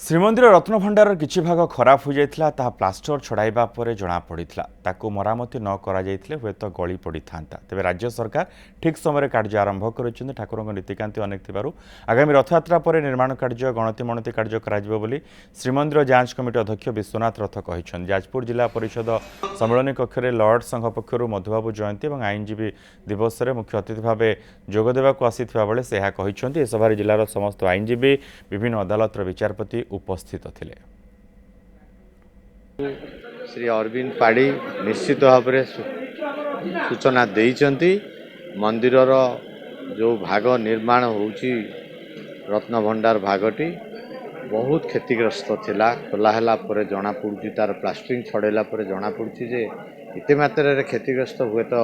ଶ୍ରୀମନ୍ଦିର ରତ୍ନଭଣ୍ଡାରର କିଛି ଭାଗ ଖରାପ ହୋଇଯାଇଥିଲା। ତାହା ପ୍ଲାଷ୍ଟର ଛଡ଼ାଇବା ପରେ ଜଣାପଡ଼ିଥିଲା। ତାକୁ ମରାମତି ନ କରାଯାଇଥିଲେ ହୁଏତ ଗଳି ପଡ଼ିଥାନ୍ତା। ତେବେ ରାଜ୍ୟ ସରକାର ଠିକ୍ ସମୟରେ କାର୍ଯ୍ୟ ଆରମ୍ଭ କରିଛନ୍ତି। ଠାକୁରଙ୍କ ନୀତିକାନ୍ତି ଅନେକ ଥିବାରୁ ଆଗାମୀ ରଥଯାତ୍ରା ପରେ ନିର୍ମାଣ କାର୍ଯ୍ୟ ଗଣତିମଣତି କାର୍ଯ୍ୟ କରାଯିବ ବୋଲି ଶ୍ରୀମନ୍ଦିର ଯାଞ୍ଚ କମିଟି ଅଧ୍ୟକ୍ଷ ବିଶ୍ୱନାଥ ରଥ କହିଛନ୍ତି। ଯାଜପୁର ଜିଲ୍ଲା ପରିଷଦ ସମ୍ମିଳନୀ କକ୍ଷରେ ଲର୍ଡ ସଂଘ ପକ୍ଷରୁ ମଧୁବାବୁ ଜୟନ୍ତୀ ଏବଂ ଆଇନଜୀବୀ ଦିବସରେ ମୁଖ୍ୟ ଅତିଥି ଭାବେ ଯୋଗ ଦେବାକୁ ଆସିଥିବା ବେଳେ ସେ ଏହା କହିଛନ୍ତି। ଏ ସଭାରେ ଜିଲ୍ଲାର ସମସ୍ତ ଆଇନଜୀବୀ ବିଭିନ୍ନ ଅଦାଲତର ବିଚାରପତି उपस्थित थिले। श्री अरविंद पाड़ी निश्चित भाव में सूचना देइचंती मंदिर जो भाग निर्माण होउची रत्नभंडार भागटी बहुत क्षतिग्रस्त थिला। खोलाहेला परे जना पड़ुची तार प्लास्टरिंग छड़ेला परे जना पड़ुची जे इते मात्रा रे क्षतिग्रस्त हुए तो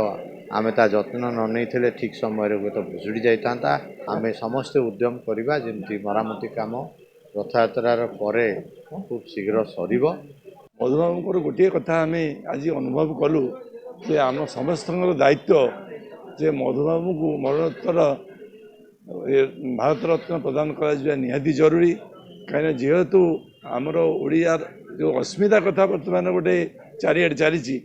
आमे ता जत्न न नहीं ठीक समय हुए तो भुजुड़ी जाता। आमे समस्त उद्यम करवा जमी मरामती काम रथयात्रार परे खूब शीघ्र सर। मधुबाबूर गोटे कथा आम आज अनुभव कलु जे आम समस्त दायित्व जे मधुबाबू को मरणोत्तर भारत रत्न प्रदान करा निहाती जरूरी कहीं जेहेतु आमर ओडिया जो अस्मिता कथा बर्तमान गोटे चारिआडे चली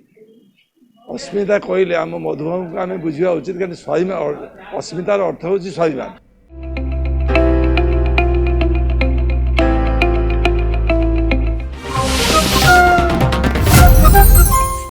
अस्मिता कहले आम मधुबाबू को आम बुझा उचित कहीं स्वाभिमान अस्मितार अर्थ हूँ स्वाभिमान।